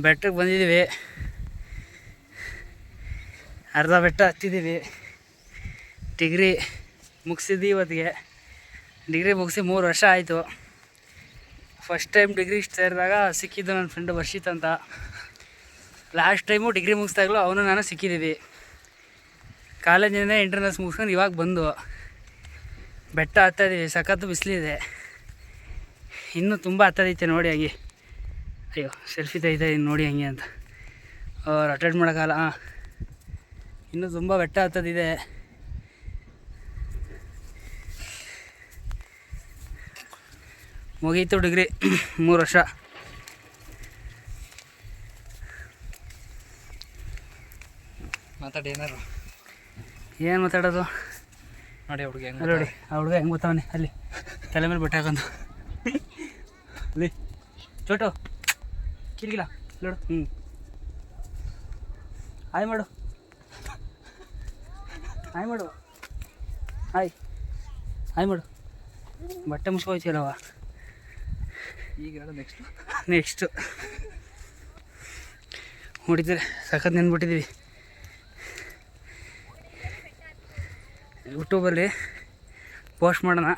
ಬೆಟ್ಟಕ್ಕೆ ಬಂದಿದ್ದೀವಿ. ಅರ್ಧ ಬೆಟ್ಟ ಹತ್ತಿದ್ದೀವಿ. ಡಿಗ್ರಿ ಮುಗಿಸಿದ್ವಿ ಇವತ್ತಿಗೆ. ಡಿಗ್ರಿ ಮುಗಿಸಿ 3 ವರ್ಷ ಆಯಿತು. ಫಸ್ಟ್ ಟೈಮ್ ಡಿಗ್ರಿ ಸೇರಿದಾಗ ಸಿಕ್ಕಿದ್ದು ನನ್ನ ಫ್ರೆಂಡು ವರ್ಷಿತ್ ಅಂತ. ಲಾಸ್ಟ್ ಟೈಮು ಡಿಗ್ರಿ ಮುಗಿಸ್ದಾಗಲೂ ಅವನು ನಾನು ಸಿಕ್ಕಿದ್ದೀವಿ. ಕಾಲೇಜಿಂದ ಇಂಟರ್ನಲ್ಸ್ ಮುಗಿಸ್ಕೊಂಡು ಇವಾಗ ಬಂದು ಬೆಟ್ಟ ಹತ್ತಾಯಿದ್ದೀವಿ. ಸಖತ್ತು ಬಿಸಿಲಿದೆ, ಇನ್ನೂ ತುಂಬ ಹತ್ತದೈತೆ ನೋಡಿ ಹಂಗೆ. ಅಯ್ಯೋ ಸೆಲ್ಫಿ ತೆಗಿತಾಯಿದ್ದೀನಿ ನೋಡಿ ಹಂಗೆ ಅಂತ. ಅಟೆಂಡ್ ಮಾಡೋಕ್ಕಲ್ಲ, ಇನ್ನೂ ತುಂಬ ಬೆಟ್ಟ ಹತ್ತದಿದೆ. ಮುಗೀತು ಡಿಗ್ರಿ 3 ವರ್ಷ. ಮಾತಾಡಿ ಏನಾರು. ಏನು ಮಾತಾಡೋದು ನೋಡಿ ಹುಡುಗ ಹೆಂಗೆ ನೋಡಿ, ಆ ಹುಡುಗ ಹೆಂಗೆ ಗೊತ್ತಾವನೆ ಅಲ್ಲಿ ತಲೆ ಮೇಲೆ ಬಟ್ಟೆ ಹಾಕೊಂಡು ಅಲ್ಲಿ ಚೋಟು ಕಿರಿಗಿಲ್ಲ ನೋಡು. ಹಾಯ್ ಮಾಡು, ಹಾಯ್ ಮಾಡು, ಹಾಯ್ ಹಾಯ್ ಮಾಡು. ಬಟ್ಟೆ ಮುಚ್ಕೋಯ್ತಿಲ್ಲವ. ಈಗ ನೆಕ್ಸ್ಟು ಹೊಡಿತೀರಿ. ಸಖತ್ ನೆನ್ಬಿಟ್ಟಿದ್ದೀವಿ. ಯೂಟ್ಯೂಬಲ್ಲಿ ಪೋಸ್ಟ್ ಮಾಡೋಣ,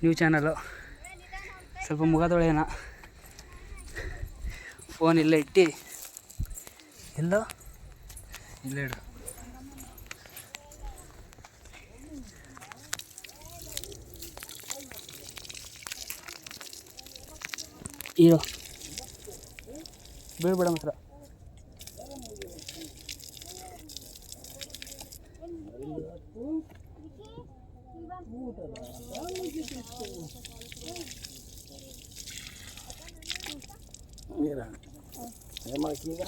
ನ್ಯೂ ಚಾನಲು. ಸ್ವಲ್ಪ ಮುಖ ತೊಳೆಯೋಣ. ಫೋನ್ ಇಲ್ಲೇ ಇಟ್ಟು ಎಲ್ಲೋ ಇಲ್ಲೇ ಇಡು. ಇರೋ ಬೀಳ್ಬೇಡ ಮಾತ್ರ. ಈಗ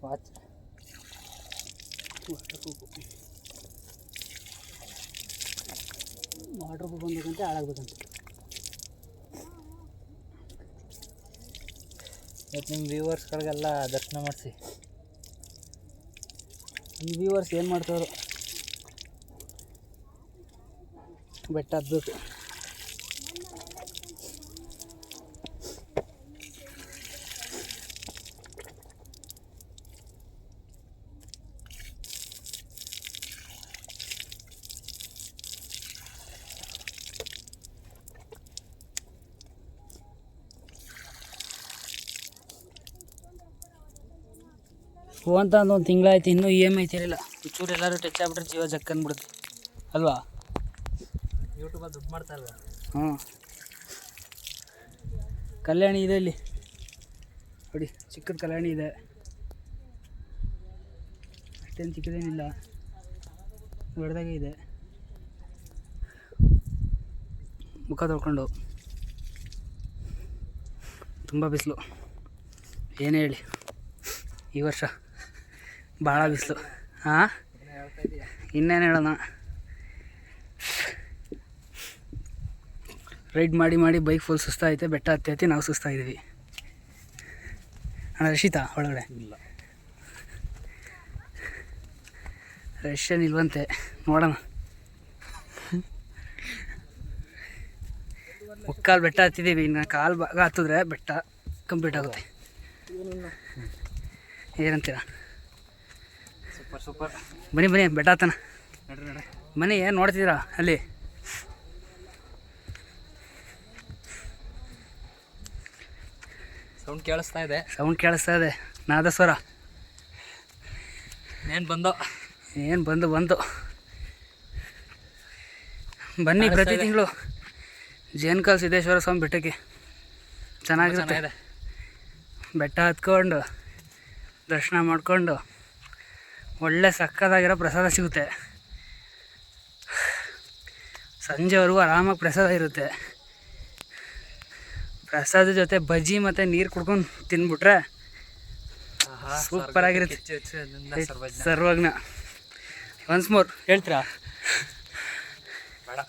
ವಾಚ್ ವಾಟರ್ ಪ್ರೂಫ್ ಬಂದಬೇಕಂತೆ, ಹಾಳಾಗಬೇಕಂತೆ. ಇವತ್ತು ನಿಮ್ಮ ವ್ಯೂವರ್ಸ್ಗಳಿಗೆಲ್ಲ ದರ್ಶನ ಮಾಡಿಸಿ. ಈ ವ್ಯೂವರ್ಸ್ ಏನು ಮಾಡ್ತಾರೋ, ಬೆಟ್ಟ ಹತ್ಬೇಕು. ಫೋನ್ ತಂದು 1 ತಿಂಗಳಾಯ್ತು, ಇನ್ನೂ EMI ತಿರಿಲ್ಲ. ಚೂರು ಎಲ್ಲರೂ ಟಚ್ ಆಗ್ಬಿಟ್ರೆ ಜೀವ ಜಕ್ಕನ್ಬಿಡುತ್ತೆ ಅಲ್ವಾ? ಯೂಟ್ಯೂಬಲ್ಲಿ ದುಡ್ಡು ಮಾಡ್ತಾರಲ್ವ. ಕಲ್ಯಾಣಿ ಇದೆ ಇಲ್ಲಿ ನೋಡಿ, ಚಿಕ್ಕದ ಕಲ್ಯಾಣಿ ಇದೆ. ಅಷ್ಟೇನು ಚಿಕ್ಕದೇನಿಲ್ಲ, ದೊಡ್ಡದಾಗೆ ಇದೆ. ಮುಖ ತೊಳ್ಕೊಂಡು ತುಂಬ ಬಿಸಿಲು. ಏನೇ ಹೇಳಿ, ಈ ವರ್ಷ ಭಾಳ ಬಿಸಿಲು. ಹಾಂ, ಇನ್ನೇನು ಹೇಳೋಣ. ರೈಡ್ ಮಾಡಿ ಮಾಡಿ ಬೈಕ್ ಫುಲ್ ಸುಸ್ತಾಗೈತೆ. ಬೆಟ್ಟ ಹತ್ತಿ ನಾವು ಸುಸ್ತಾಗಿದ್ದೀವಿ. ಅಣ್ಣ ರಶಿತಾ ಒಳಗಡೆ ಇಲ್ಲ, ರಶ್ ಏನಿಲ್ವಂತೆ, ನೋಡೋಣ. ಮುಕ್ಕಾಲು ಬೆಟ್ಟ ಹತ್ತಿದ್ದೀವಿ. ಇನ್ನು ಕಾಲು ಭಾಗ ಹತ್ತಿದ್ರೆ ಬೆಟ್ಟ ಕಂಪ್ಲೀಟ್ ಆಗುತ್ತೆ. ಏನಂತೀರ? ಸೂಪರ್. ಬನ್ನಿ ಬೆಟ್ಟ ಹತ್ತನ. ನಡ್ರಿ ಬನ್ನಿ. ಏನು ನೋಡ್ತಿದ್ದೀರಾ ಅಲ್ಲಿ? ಸೌಂಡ್ ಕೇಳಿಸ್ತಾ ಇದೆ. ನಾದಸ್ವರ ಏನು ಬಂದು ಬನ್ನಿ. ಪ್ರತಿ ತಿಂಗಳು ಜೇನ್ಕಲ್ ಸಿದ್ದೇಶ್ವರ ಸ್ವಾಮಿ ಬೆಟ್ಟಕ್ಕೆ ಚೆನ್ನಾಗಿರುತ್ತೆ. ಬೆಟ್ಟ ಹತ್ಕೊಂಡು ದರ್ಶನ ಮಾಡಿಕೊಂಡು ಒಳ್ಳೆ ಸಕ್ಕತ್ತಾಗಿರೋ ಪ್ರಸಾದ ಸಿಗುತ್ತೆ. ಸಂಜೆವರೆಗೂ ಆರಾಮಾಗಿ ಪ್ರಸಾದ ಇರುತ್ತೆ. ಪ್ರಸಾದ ಜೊತೆ ಬಜ್ಜಿ ಮತ್ತು ನೀರು ಕುಡ್ಕೊಂಡು ತಿಂದ್ಬಿಟ್ರೆ ಸೂಪರಾಗಿರುತ್ತೆ. ಸರ್ವಜ್ಞ ಒನ್ಸ್ ಮೋರ್ ಹೇಳ್ತೀರಾ? ಬೇಡ,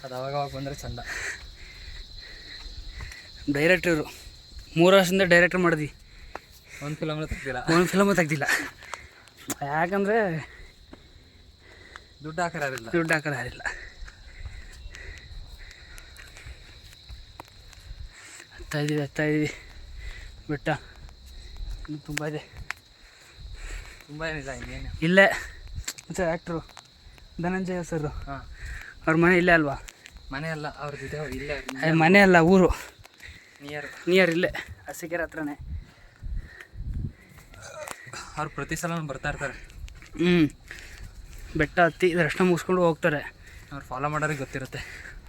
ಅದು ಅವಾಗ ಬಂದರೆ ಚಂದ. ಡೈರೆಕ್ಟ್ರು 3 ವರ್ಷದಿಂದ ಡೈರೆಕ್ಟ್ರ್ ಮಾಡಿದ್ವಿ, ಒಂದು ಫಿಲಮ್ನೂ ತೆಗ್ದಿಲ್ಲ. ಯಾಕಂದರೆ ದುಡ್ಡು ಹಾಕೋರಿಲ್ಲ. ಯಾರಿಲ್ಲ. ಹತ್ತಾ ಇದ್ದೀವಿ ಬೆಟ್ಟ. ಇನ್ನು ತುಂಬ ಇದೆ, ತುಂಬ ಏನಿಲ್ಲ. ಇನ್ನೇನು ಇಲ್ಲೇ ಮತ್ತು ಆ್ಯಕ್ಟ್ರು ಧನಂಜಯ ಸರ್, ಹಾಂ, ಅವ್ರ ಮನೆ ಇಲ್ಲೇ ಅಲ್ವಾ? ಮನೆ ಅಲ್ಲ ಅವ್ರದ್ದು, ಇಲ್ಲೇ ಮನೆ ಅಲ್ಲ, ಊರು ನಿಯರ್ ಇಲ್ಲೇ ಅರಸೀಕೆರೆ ಹತ್ರನೇ. ಅವ್ರು ಪ್ರತಿ ಸಲ ಬರ್ತಾ ಇರ್ತಾರೆ. ಬೆಟ್ಟ ಹತ್ತಿ ದರ್ಶನ ಮುಗಿಸ್ಕೊಂಡು ಹೋಗ್ತಾರೆ. ಅವ್ರು ಫಾಲೋ ಮಾಡೋರಿಗೆ ಗೊತ್ತಿರುತ್ತೆ.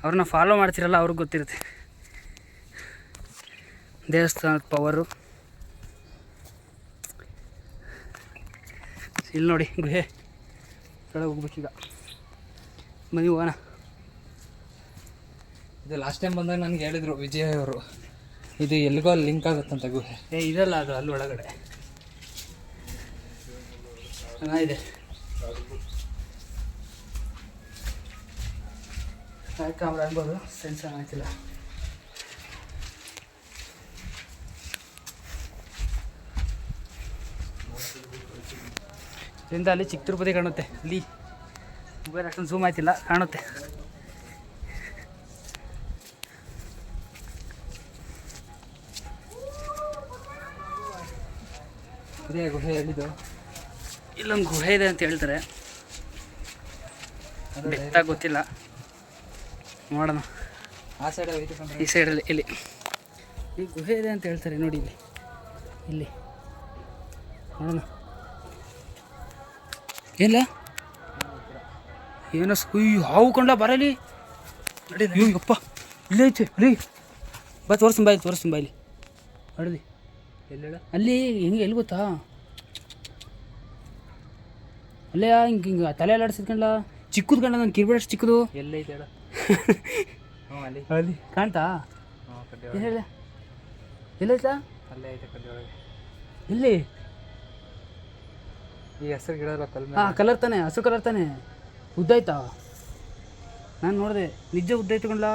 ಅವ್ರನ್ನ ಫಾಲೋ ಮಾಡ್ತಿರಲ್ಲ, ಅವ್ರಿಗೆ ಗೊತ್ತಿರುತ್ತೆ ದೇವಸ್ಥಾನದ ಪವರು. ಇಲ್ಲಿ ನೋಡಿ ಗುಹೆ ಕೆಳಗೆ ಹೋಗ್ಬೇಕೀಗ. ಬನ್ನಿ ಹೋಗೋಣ. ಇದು ಲಾಸ್ಟ್ ಟೈಮ್ ಬಂದಾಗ ನನಗೆ ಹೇಳಿದರು ವಿಜಯ್ ಅವರು, ಇದು ಎಲ್ಲಿಗೋ ಲಿಂಕ್ ಆಗುತ್ತಂತ ಗುಹೆ. ಇದಲ್ಲ, ಅದು ಅಲ್ಲಿ ಒಳಗಡೆ ಚೆನ್ನಾಗಿದೆ. ಕ್ಯಾಮ್ರಾ ಅನ್ಬೋದು, ಸೆನ್ಸರ್ ಆಗ್ತಿಲ್ಲ. ಇದರಿಂದ ಅಲ್ಲಿ ಚಿಕ್ಕ ತಿರುಪತಿ ಕಾಣುತ್ತೆ. ಅಲ್ಲಿ ಮೊಬೈಲ್ ಅಷ್ಟೊಂದು ಝೂಮ್ ಆಯ್ತಿಲ್ಲ, ಕಾಣುತ್ತೆ. ಇದೇ ಗುಹೆ ಹೇಳಿದ್ದು. ಇಲ್ಲೊಂದು ಗುಹೆ ಇದೆ ಅಂತ ಹೇಳ್ತಾರೆ, ಬೆಟ್ಟ ಗೊತ್ತಿಲ್ಲ, ನೋಡೋಣ. ಆ ಸೈಡ್ ಹೋಯ್ತು, ಈ ಸೈಡಲ್ಲಿ ಇಲ್ಲಿ ಈ ಗುಹೆ ಇದೆ ಅಂತ ಹೇಳ್ತಾರೆ. ನೋಡಿ ಇಲ್ಲಿ ನೋಡೋಣ. ಇಲ್ಲ ಏನೋ ಹಾವು ಕೊಂಡ ಬರಲಿ ನೋಡಿ. ಅಪ್ಪ ಇಲ್ಲೇ ಐತೆ, ಅಲ್ಲಿ ಬಾ ತೋರಿಸ್ತೀನಿ, ಬಾ ಇಲ್ಲಿ ಹೊಡೆದಿ. ಎಲ್ಲ ಅಲ್ಲಿ ಹೆಂಗೆ ಎಲ್ಲಿ ಗೊತ್ತಾ, ಅಲ್ಲೇ ಹಿಂಗೆ ತಲೆ ಅಲ್ಲಾಡ್ಸಿದ್ಕಂಡ್ಲ, ಚಿಕ್ಕದು ಕಂಡ, ನಾನು ಕಿರ್ಬೇಡಷ್ಟು ಚಿಕ್ಕದು. ಎಲ್ಲೈತೆ ಹೇಳ. ಅಲ್ಲಿ ಕಾಣ್ತಾ? ಏನು ಹೇಳ, ಎಲ್ಲೈತಾ? ಅಲ್ಲೇ ಐತೆ ಕಲ್ಲೊಳಗೆ. ಎಲ್ಲಿ? ಈ ಹೆಸರು ಗಿಡ ಕಲ್. ಹಾಂ, ಕಲರ್ ತಾನೆ, ಹಸು ಕಲರ್ ತಾನೆ. ಉದ್ದಾಯ್ತಾ? ನಾನು ನೋಡಿದೆ, ನಿಜ ಉದ್ದಾಯ್ತು ಕಣ್ಲ.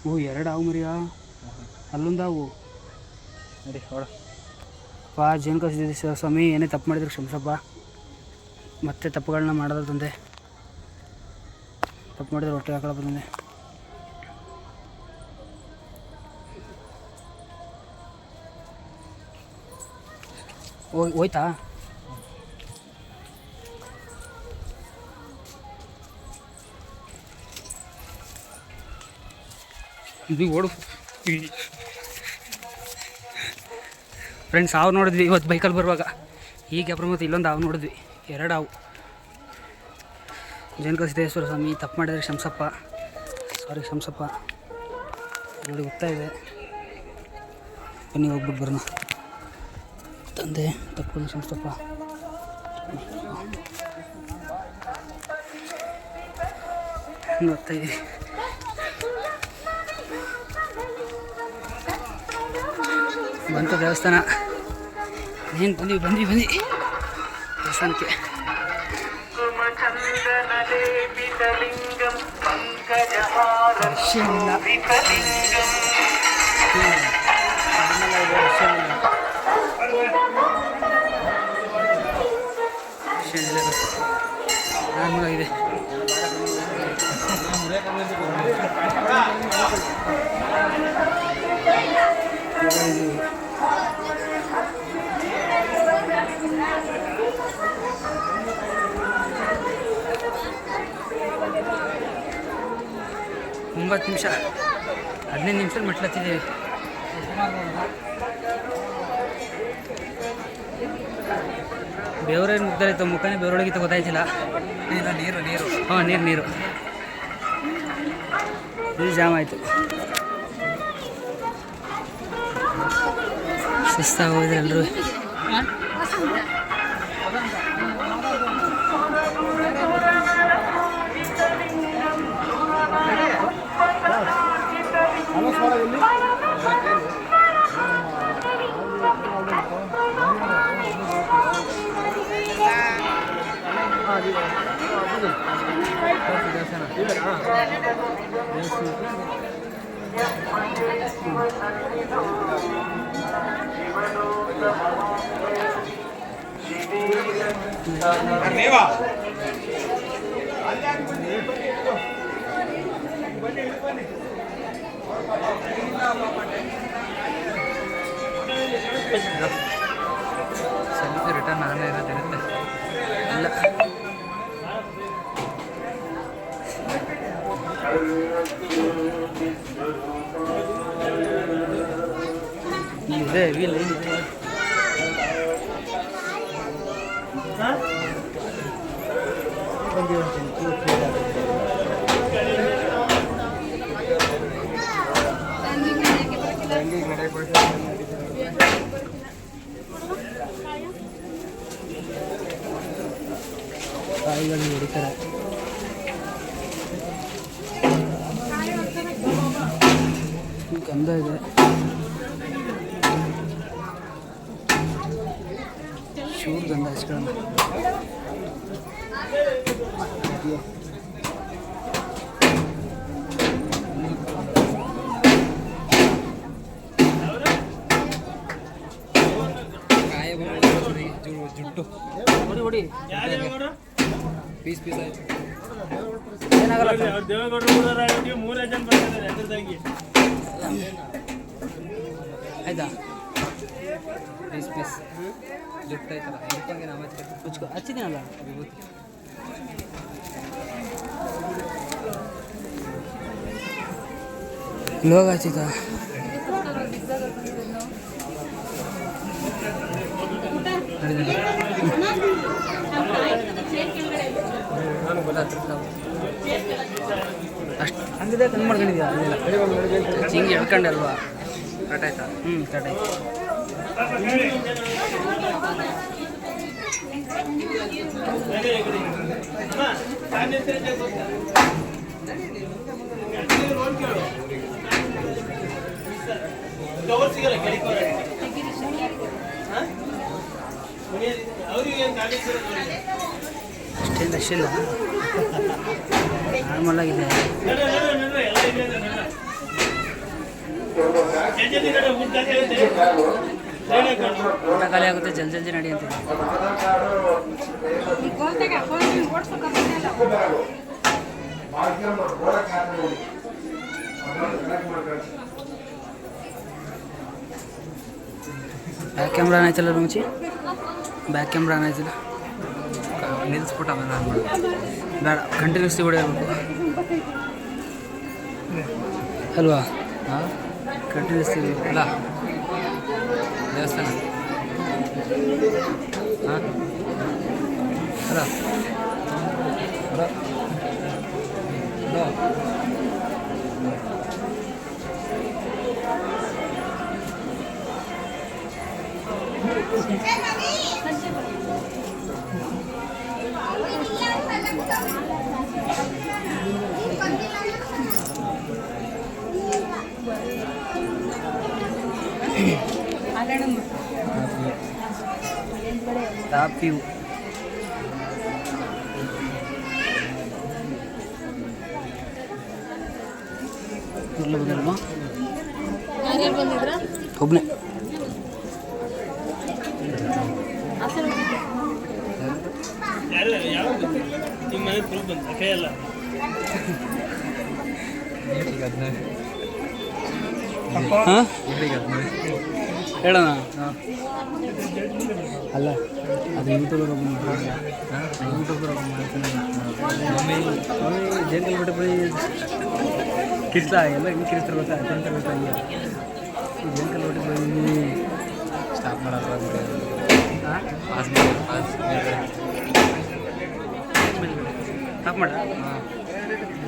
ಓ, 2 ಹಾವು ಮರಿಯಾ, ಅಲ್ಲೊಂದು ಹಾವು. ನೋಡಿ ನೋಡ. ಜೇನುಕಲ್ ಸಿದ್ದೇಶ್ವರ ಸ್ವಾಮಿ, ಏನೇ ತಪ್ಪು ಮಾಡಿದ್ರು ಕ್ಷಮಿಸಪ್ಪ. ಮತ್ತೆ ತಪ್ಪುಗಳನ್ನ ಮಾಡೋದ್ರ ತಂದೆ, ತಪ್ಪು ಮಾಡಿದ್ರೆ ಹೊಟ್ಟೆ ಹಾಕೊಳ್ಳಪ್ಪ ತಂದೆ. ಹೋಯ್ತಾ? ಇದು ಓಡು ಫ್ರೆಂಡ್ಸ್. ಹಾವು ನೋಡಿದ್ವಿ ಇವತ್ತು ಬೈಕಲ್ಲಿ ಬರುವಾಗ. ಈಗ ಅಪ್ರಮತ್ತ ಇಲ್ಲೊಂದು ಹಾವು ನೋಡಿದ್ವಿ, 2 ಹಾವು. ಜೇನುಕಲ್ ಸಿದ್ದೇಶ್ವರ ಸ್ವಾಮಿ, ತಪ್ಪು ಮಾಡಿದರೆ ಕ್ಷಮಿಸಪ್ಪ. ಸಾರಿ, ಕ್ಷಮಿಸಪ್ಪ. ನೋಡಿ ಗೊತ್ತಾ ಇದೆ. ಬನ್ನಿ ಹೋಗ್ಬಿಟ್ಟು ಬರೋಣ. ತಂದೆ, ತಪ್ಪು ಕ್ಷಮಿಸಪ್ಪ. ನೋಡ್ತಾ ಇದ್ದೀವಿ. ಬಂತು ದೇವಸ್ಥಾನ. ಏನು ಬಂದ್ವಿ ದೇವಸ್ಥಾನಕ್ಕೆ. ಇದೆ ಒಂಬತ್ತು ನಿಮಿಷ 15 ನಿಮಿಷ ಮೆಟ್ಲತ್ತಿದ್ದೀವಿ. ಬೆವರೇನು ಮುಗ್ದಾಯಿತು, ಮುಖನೇ ಬೆವರೊಳಗಿತ್ತು, ಗೊತ್ತಾಯ್ತಿಲ್ಲ. ನೀರು ಹಾಂ, ನೀರು ಇಲ್ಲಿ ಜಾಮ್ ಆಯಿತು. ಸುಸ್ತಾಗೋದ್ರೆ ಎಲ್ಲರೂ. ದೇವಸ್ಥಾನ. ಸೆಲ್ಫಿ ರಿಟರ್ನ್ ನಾನೇ ಇರೋದಿರುತ್ತೆ ಇಲ್ಲ. ಇದೆ ವೀಲ್ ಏನಿದೆ ಕಾಯಿಗಳನ್ನು ಹೊಡಿತಾರೆ. ಗಂಧ ಇದೆ. ಶೂರ್ ಗಂಧ ಹಚ್ಕೊಳ್ಳೋಣ. ಜುಟ್ಟು ಹೊಡಿ ಹೊಡಿ ಪೀಸ್ ಪೀಸ್ ಆಯ್ತು. ಏನಾಗಲ್ಲ. ಆಯ್ತಾ ಪೀಸ್ ಪೀಸ್ ಜುಟ್ಟು ಆಯ್ತಲ್ಲ ಇದಕ್ಕೆ ನಾವು ಹಚ್ಕೊ ಹಚ್ಚಿದ್ದೀನಲ್ಲ. ವಿಭೂತಿ ಲೋಗ ಹಚ್ಚಿದ. ಅಷ್ಟು ಹಂಗಿದೆ ಕಣ್ಣು ಮಾಡ್ಕೊಂಡಿದ್ಯಾ? ಹಿಂಗೆ ಹೇಳ್ಕೊಂಡೆ ಅಲ್ವಾ? ಕಟ್ ಆಯ್ತಾ? ಕಟ್ ಆಯ್ತು. ಅಷ್ಟೇನು ಅಷ್ಟಿಲ್ಲ, ನಾರ್ಮಲ್ ಆಗಿದೆ. ಊಟ ಖಾಲಿ ಆಗುತ್ತೆ, ಜಲ್ದಿ ನಡಿ ಅಂತೀನಿ. ಬ್ಯಾಕ್ ಕ್ಯಾಮ್ರಾ ಆಯ್ತಲ್ಲ ಮುಂಚೆ, ಬ್ಯಾಕ್ ಕ್ಯಾಮ್ರಾ ಆಯ್ತಿಲ್ಲ. ನಿಲ್ಲಿಸ್ಬಿಟ್ಟು ಆಮೇಲೆ ನಾನು ಮಾಡೋದು ಬೇಡ, ಕಂಟಿನ್ಯೂಸ್ಲಿ ಹೊಡೆಯಬೇಕು ಅಲ್ವಾ? ಹಾಂ ಕಂಟಿನ್ಯೂಸ್ಲಿ ಅಲ್ಲ ದೇವಸ್ಥಾನ. ಹಾಂ ಅಲ್ಲ ಅಲ್ಲ ಟಾಪ್ ವ್ಯೂ. ಒಬ್ಬನೇ ಹಾಂ ಹೇಳೋಣ. ಅಲ್ಲ ಅದು ಯೂಟ್ಯೂಬರ್ ಯೂಟ್ಯೂಬರ್ ಮಾಡ್ತಾನೆ. ಜಂಗಲ್ ಬಿಟ್ಟು ಬರೀ ಕಿರ್ತ ಎಲ್ಲ ಹಿಂಗೆ ಕಿರ್ತಾರೆ ಗೊತ್ತಾ? ಜಂಗಲ್ ಬಿಟ್ಟು ಹಂಗೆ ಜಂಗಲ್ ಬಿಟ್ಟು ಬರೀ ಸ್ಟಾಪ್ ಮಾಡೋದು ಹಾಂ ಸ್ಟಾಪ್ ಮಾಡ. ಹಾಂ